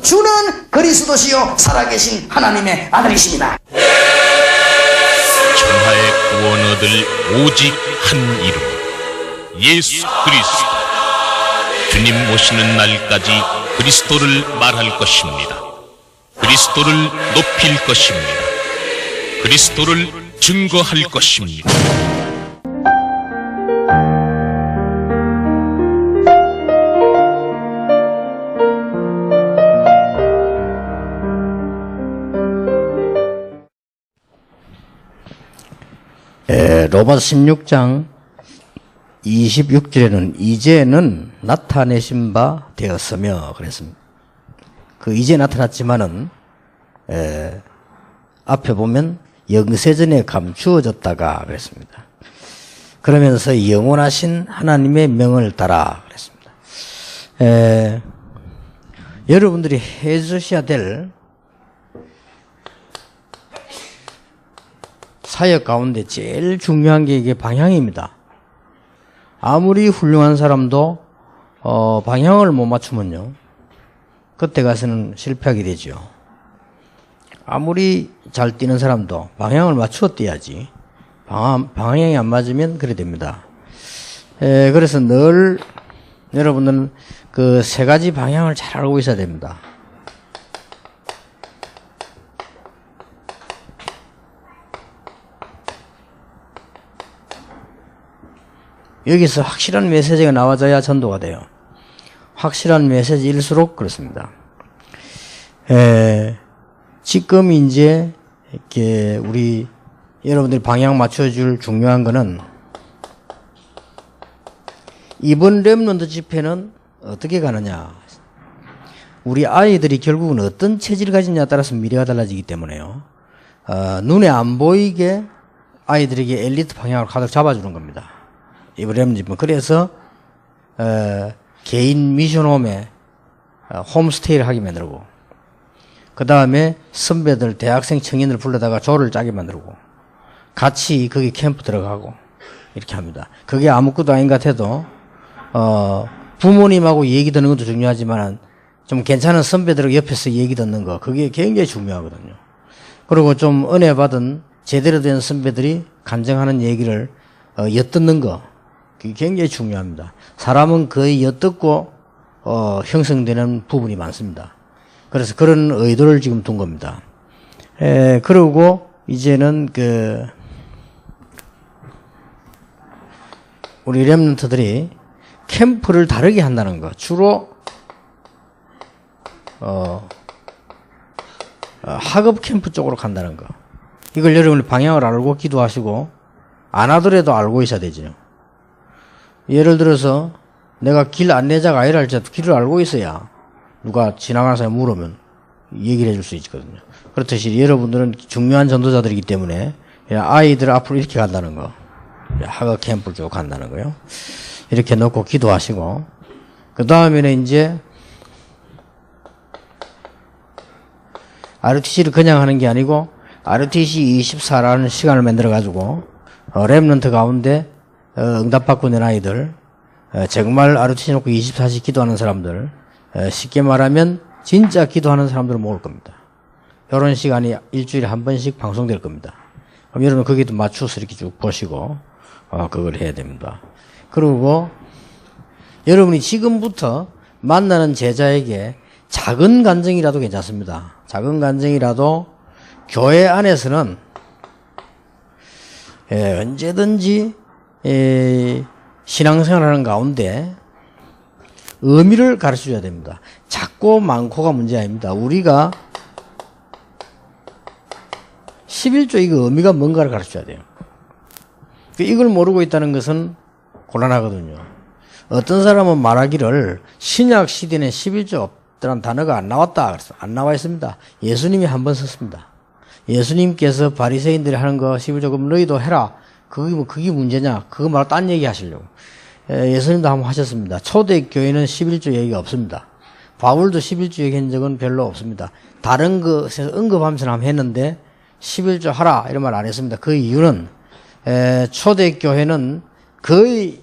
주는 그리스도시요 살아계신 하나님의 아들이십니다. 천하의 구원 얻을 오직 한 이름, 예수 그리스도. 주님 오시는 날까지 그리스도를 말할 것입니다. 그리스도를 높일 것입니다. 그리스도를 증거할 것입니다. 로마서 16장 26절에는 이제는 나타내신 바 되었으며 그랬습니다. 그 이제 나타났지만은 앞에 보면 영세전에 감추어졌다가 그랬습니다. 그러면서 영원하신 하나님의 명을 따라 그랬습니다. 여러분들이 해주셔야 될 사역 가운데 제일 중요한 게 이게 방향입니다. 아무리 훌륭한 사람도 방향을 못 맞추면요, 그때 가서는 실패하게 되죠. 아무리 잘 뛰는 사람도 방향을 맞추어 뛰어야지. 방향이 안 맞으면 그래 됩니다. 그래서 늘 여러분들은 그 세 가지 방향을 잘 알고 있어야 됩니다. 여기서 확실한 메시지가 나와줘야 전도가 돼요. 확실한 메시지일수록 그렇습니다. 지금 이제 이렇게 우리 여러분들이 방향 맞춰줄 중요한 거는 이번 렘넌트 집회는 어떻게 가느냐. 우리 아이들이 결국은 어떤 체질을 가지냐에 따라서 미래가 달라지기 때문에요. 눈에 안 보이게 아이들에게 엘리트 방향으로 가득 잡아주는 겁니다. 이번 렘넌트 집회. 그래서 개인 미션홈에 홈스테이를 하게 만들고, 그 다음에 선배들, 대학생, 청년들 불러다가 조를 짜게 만들고, 같이 거기 캠프 들어가고, 이렇게 합니다. 그게 아무것도 아닌 것 같아도, 부모님하고 얘기 듣는 것도 중요하지만, 좀 괜찮은 선배들 옆에서 얘기 듣는 거, 그게 굉장히 중요하거든요. 그리고 좀 은혜 받은 제대로 된 선배들이 간증하는 얘기를, 엿듣는 거, 그게 굉장히 중요합니다. 사람은 거의 엿듣고, 형성되는 부분이 많습니다. 그래서 그런 의도를 지금 둔 겁니다. 그리고 이제는 우리 렘넌트들이 캠프를 다르게 한다는 거. 주로, 학업 캠프 쪽으로 간다는 거. 이걸 여러분이 방향을 알고 기도하시고, 안 하더라도 알고 있어야 되죠. 예를 들어서, 내가 길 안내자가 아니라 할지라도 길을 알고 있어야 누가 지나가는 사람이 물으면 얘기를 해줄 수 있거든요. 그렇듯이 여러분들은 중요한 전도자들이기 때문에 아이들 앞으로 이렇게 간다는 거, 학업 캠프 쪽 간다는 거요. 이렇게 놓고 기도하시고, 그 다음에는 이제 RTC를 그냥 하는 게 아니고 RTC 24라는 시간을 만들어 가지고 렘넌트 가운데 응답받고 낸 아이들, 정말 RTC 놓고 24시 기도하는 사람들, 쉽게 말하면 진짜 기도하는 사람들을 모을 겁니다. 이런 시간이 일주일에 한 번씩 방송될 겁니다. 그럼 여러분 거기도 맞춰서 이렇게 쭉 보시고 그걸 해야 됩니다. 그리고 여러분이 지금부터 만나는 제자에게 작은 간증이라도 괜찮습니다. 작은 간증이라도 교회 안에서는 언제든지 신앙생활하는 가운데 의미를 가르쳐줘야 됩니다. 작고 많고가 문제 아닙니다. 우리가 11조 이거 의미가 뭔가를 가르쳐줘야 돼요. 이걸 모르고 있다는 것은 곤란하거든요. 어떤 사람은 말하기를 신약 시대는 11조라는 단어가 안 나왔다. 그래서 안 나와 있습니다. 예수님이 한 번 썼습니다. 예수님께서 바리새인들이 하는 거 11조 그럼 너희도 해라. 그게 문제냐? 그거 말고 딴 얘기 하시려고. 예수님도 한번 하셨습니다. 초대교회는 11조 얘기가 없습니다. 바울도 11조 얘기한 적은 별로 없습니다. 다른 것에서 언급하면서 한번 했는데 11조 하라 이런 말 안 했습니다. 그 이유는 초대교회는 거의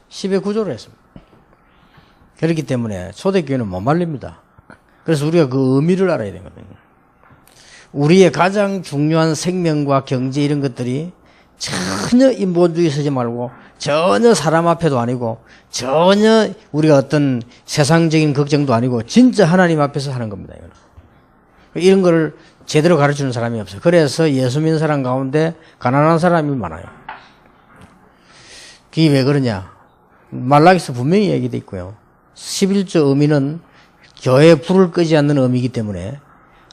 10의 구조를 했습니다. 그렇기 때문에 초대교회는 못 말립니다. 그래서 우리가 그 의미를 알아야 되거든요. 우리의 가장 중요한 생명과 경제 이런 것들이 전혀 인본주의 쓰지 말고 전혀 사람 앞에도 아니고 전혀 우리가 어떤 세상적인 걱정도 아니고 진짜 하나님 앞에서 하는 겁니다. 이런 거를 제대로 가르치는 사람이 없어요. 그래서 예수 믿는 사람 가운데 가난한 사람이 많아요. 그게 왜 그러냐? 말라기서 분명히 얘기되어 있고요. 11조 의미는 교회에 불을 끄지 않는 의미이기 때문에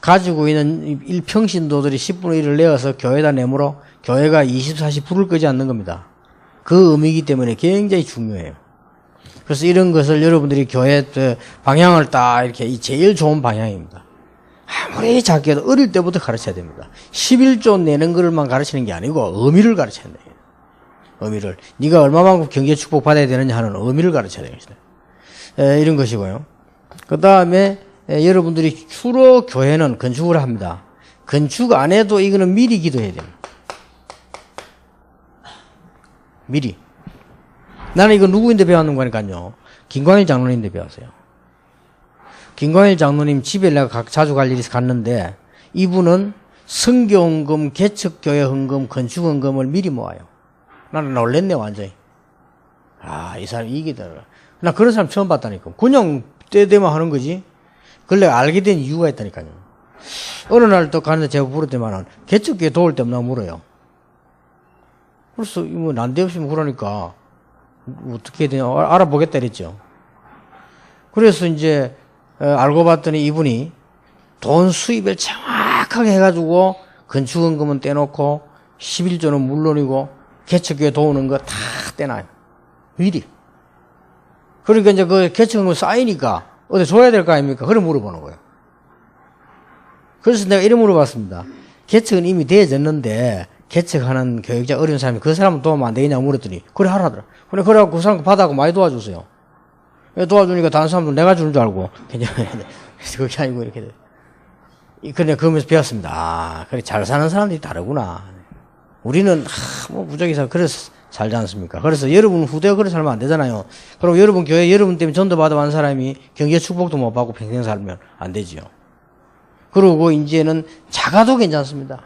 가지고 있는 일평신도들이 10분의 1을 내어서 교회에다 내므로 교회가 24시 불을 끄지 않는 겁니다. 그 의미이기 때문에 굉장히 중요해요. 그래서 이런 것을 여러분들이 교회 방향을 딱 이렇게 제일 좋은 방향입니다. 아무리 작게도 어릴 때부터 가르쳐야 됩니다. 11조 내는 것만 가르치는 게 아니고 의미를 가르쳐야 돼요. 의미를. 네가 얼마만큼 경제 축복 받아야 되느냐 하는 의미를 가르쳐야 되겠어요. 이런 것이고요. 그 다음에 여러분들이 주로 교회는 건축을 합니다. 건축 안 해도 이거는 미리 기도해야 됩니다. 미리. 나는 이거 누구인데 배웠는 거니까요. 김광일 장로님인데 배웠어요. 김광일 장로님 집에 내가 자주 갈 일이 갔는데 이분은 성교헌금, 개척교회 헌금, 건축헌금을 미리 모아요. 나는 놀랬네 완전히. 아, 이 사람이 이기더라. 나 그런 사람 처음 봤다니까. 그냥 때 되면 하는 거지. 그걸 내가 알게 된 이유가 있다니까요. 어느 날 또 가는데 제가 물었더니만은 개척교회 도울 때마다 물어요. 그래서 뭐 난데없이 그러니까 어떻게 해야 되냐 알아보겠다 그랬죠. 그래서 이제 알고 봤더니 이분이 돈 수입을 정확하게 해가지고 건축헌금은 떼놓고 11조는 물론이고 개척교회 도우는 거 다 떼놔요. 미리. 그러니까 이제 그 개척헌금 쌓이니까 어디 줘야 될 거 아닙니까? 그래 물어보는 거예요. 그래서 내가 이래 물어봤습니다. 개척은 이미 되어졌는데 개척하는 교육자 어려운 사람이 그 사람은 도우면 안 되겠냐고 물었더니 그래 하라더라. 그래갖고 그 사람 받아갖고 많이 도와주세요. 도와주니까 다른 사람도 내가 주는 줄 알고 그냥 그게 아니고 이렇게 돼. 그래 그러면서 배웠습니다. 아 그래 잘 사는 사람들이 다르구나. 우리는 뭐 무작위 살 그래서 살지 않습니까? 그래서 여러분 후대가 그렇게 살면 안 되잖아요. 그럼 여러분 교회 여러분 때문에 전도 받아온 사람이 경제 축복도 못 받고 평생 살면 안 되지요. 그리고 이제는 작아도 괜찮습니다.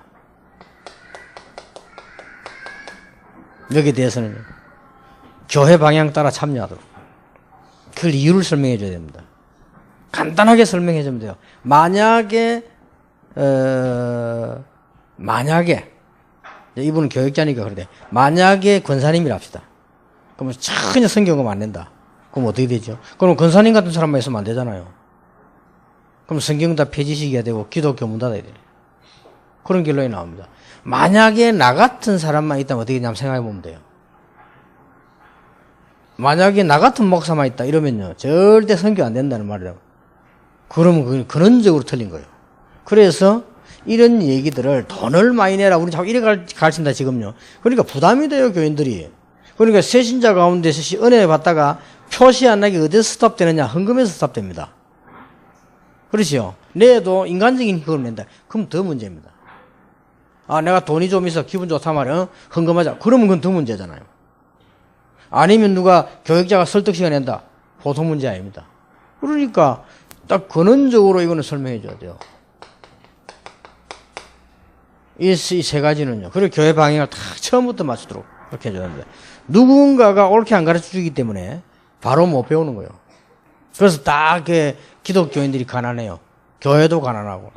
여기에 대해서는 교회 방향 따라 참여하도록 그 이유를 설명해 줘야 됩니다. 간단하게 설명해 주면 돼요. 만약에 이분은 교육자니까 그러대. 만약에 권사님이라 합시다. 그러면 전혀 성경은 안 낸다. 그럼 어떻게 되죠? 그럼 권사님 같은 사람만 있으면 안 되잖아요. 그럼 성경 다 폐지시켜야 되고 기독교 문 닫아야 돼요. 그런 결론이 나옵니다. 만약에 나 같은 사람만 있다면 어떻게 되냐면 생각해 보면 돼요. 만약에 나 같은 목사만 있다 이러면요 절대 선교 안 된다는 말이라고. 그러면 그건 근원적으로 틀린 거예요. 그래서 이런 얘기들을 돈을 많이 내라 우리 자꾸 이래 가르친다 지금요. 그러니까 부담이 돼요 교인들이. 그러니까 새신자 가운데서 은혜 받다가 표시 안 나게 어디서 스탑되느냐 헌금에서 스탑됩니다. 그렇지요. 내도 인간적인 힘을 낸다. 그럼 더 문제입니다. 아 내가 돈이 좀 있어 기분 좋다 말이야 헌금하자. 그러면 그건 더 문제잖아요. 아니면 누가 교육자가 설득시간 낸다. 보통 문제 아닙니다. 그러니까 딱 근원적으로 이거는 설명해 줘야 돼요. 이 세 가지는요. 그리고 교회 방향을 다 처음부터 맞추도록 그렇게 해줘야 됩니다. 누군가가 옳게 안 가르쳐 주기 때문에 바로 못 배우는 거예요. 그래서 딱 기독교인들이 가난해요. 교회도 가난하고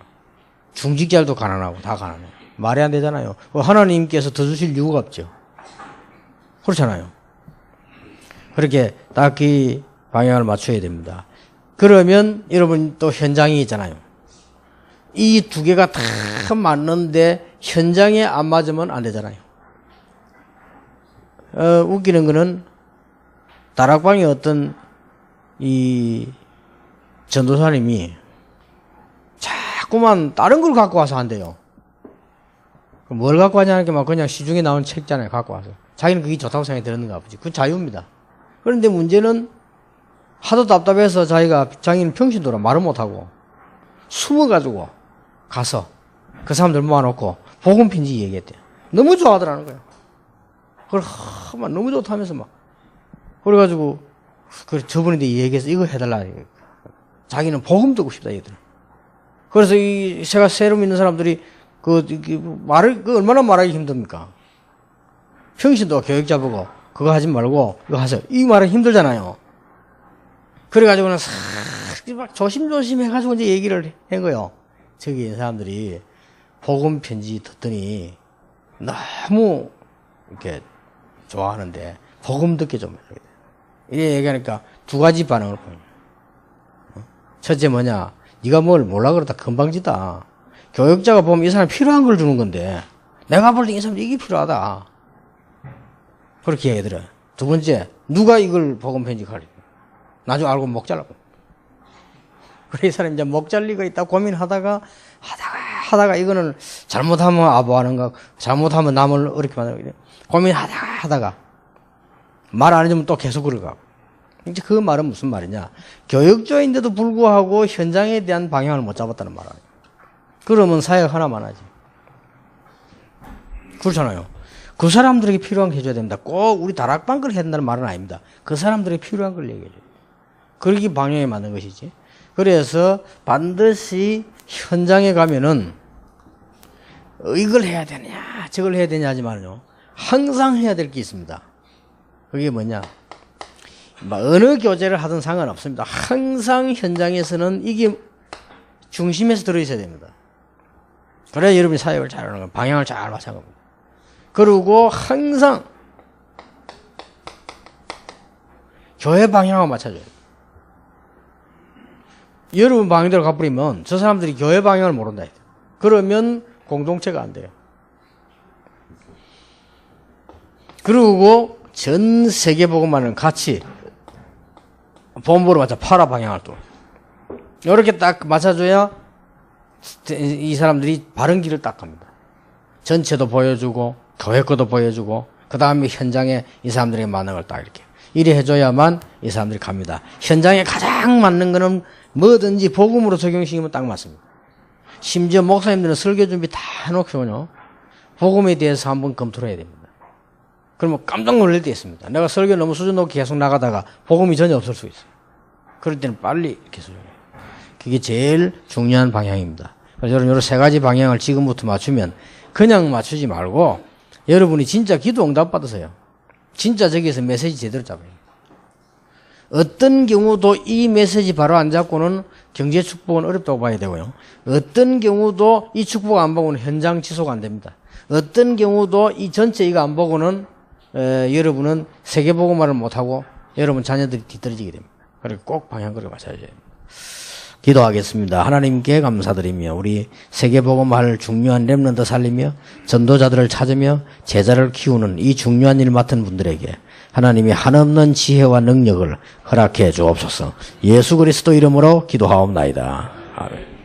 중직자들도 가난하고 다 가난해요. 말이 안 되잖아요. 하나님께서 더 주실 이유가 없죠. 그렇잖아요. 그렇게 딱 이 방향을 맞춰야 됩니다. 그러면 여러분 또 현장이 있잖아요. 이 두 개가 다 맞는데 현장에 안 맞으면 안 되잖아요. 웃기는 거는 다락방에 어떤 이 전도사님이 자꾸만 다른 걸 갖고 와서 한대요. 뭘 갖고 왔냐는 게 막 그냥 시중에 나온 책잖아요. 갖고 와서. 자기는 그게 좋다고 생각이 들었는가 보지. 그건 자유입니다. 그런데 문제는 하도 답답해서 자기는 평신도라 말을 못하고 숨어가지고 가서 그 사람들 모아놓고 복음편지 얘기했대요. 너무 좋아하더라는 거예요. 그걸 막 너무 좋다면서 막. 그래가지고 그래서 저번에도 얘기해서 이거 해달라. 자기는 복음 듣고 싶다, 얘들. 그래서 제가 새로 믿는 사람들이 얼마나 말하기 힘듭니까? 평신도 교육자 보고, 그거 하지 말고, 이거 하세요. 이 말은 힘들잖아요. 그래가지고는 막 조심조심 해가지고 이제 얘기를 한 거예요. 저기 있는 사람들이 복음 편지 듣더니 너무 이렇게 좋아하는데, 복음 듣게 좀 해야 돼. 이래 얘기하니까 두 가지 반응을 보여요. 첫째 뭐냐? 네가 뭘 몰라 그러다 금방지다. 교육자가 보면 이 사람 필요한 걸 주는 건데 내가 볼 때 이 사람 이게 필요하다. 그렇게 얘기들어. 두 번째, 누가 이걸 복음 편집하리? 나중에 알고 목 잘라고. 그래 이 사람이 이제 목 잘리가 있다 고민하다가 하다가 이거는 잘못하면 아부하는가, 잘못하면 남을 어렵게 만들고 고민하다가 말 안 해주면 또 계속 그러고. 이제 그 말은 무슨 말이냐? 교육자인데도 불구하고 현장에 대한 방향을 못 잡았다는 말 아니에요. 그러면 사역 하나만 하지. 그렇잖아요. 그 사람들에게 필요한 거 해줘야 됩니다. 꼭 우리 다락방 걸 해야 된다는 말은 아닙니다. 그 사람들에게 필요한 걸 얘기해줘요. 그러기 방향에 맞는 것이지. 그래서 반드시 현장에 가면은 이걸 해야 되냐, 저걸 해야 되냐 하지만요. 항상 해야 될 게 있습니다. 그게 뭐냐? 어느 교재를 하든 상관없습니다. 항상 현장에서는 이게 중심에서 들어있어야 됩니다. 그래야 여러분이 사역을 잘하는 거예요. 방향을 잘 맞춰 겁니다. 그리고 항상 교회 방향을 맞춰줘요. 여러분 방향대로 가버리면 저 사람들이 교회 방향을 모른다. 그러면 공동체가 안 돼요. 그리고 전 세계 복음만은 같이 본부로 맞춰 파라 방향을 또 이렇게 딱 맞춰줘야 이 사람들이 바른 길을 딱 갑니다. 전체도 보여주고 교회 것도 보여주고 그 다음에 현장에 이 사람들에게 맞는 걸 딱 이래 해줘야만 이 사람들이 갑니다. 현장에 가장 맞는 거는 뭐든지 복음으로 적용시키면 딱 맞습니다. 심지어 목사님들은 설교 준비 다 해놓고요, 복음에 대해서 한번 검토를 해야 됩니다. 그러면 깜짝 놀랄 때 있습니다. 내가 설교 너무 수준 높게 계속 나가다가 복음이 전혀 없을 수 있어요. 그럴 때는 빨리 이렇게 설교해요. 그게 제일 중요한 방향입니다. 그래서 여러분, 이런 세 가지 방향을 지금부터 맞추면 그냥 맞추지 말고 여러분이 진짜 기도 응답 받으세요. 진짜 저기에서 메시지 제대로 잡아요. 어떤 경우도 이 메시지 바로 안 잡고는 경제 축복은 어렵다고 봐야 되고요. 어떤 경우도 이 축복 안 보고는 현장 지속 안 됩니다. 어떤 경우도 이 전체 이거 안 보고는 여러분은 세계복음화를 못하고 여러분 자녀들이 뒤떨어지게 됩니다. 그리고 꼭 방향을 맞춰야 됩니다. 기도하겠습니다. 하나님께 감사드리며 우리 세계복음화를 중요한 렘넌트 살리며 전도자들을 찾으며 제자를 키우는 이 중요한 일 맡은 분들에게 하나님이 한없는 지혜와 능력을 허락해 주옵소서. 예수 그리스도 이름으로 기도하옵나이다. 아멘.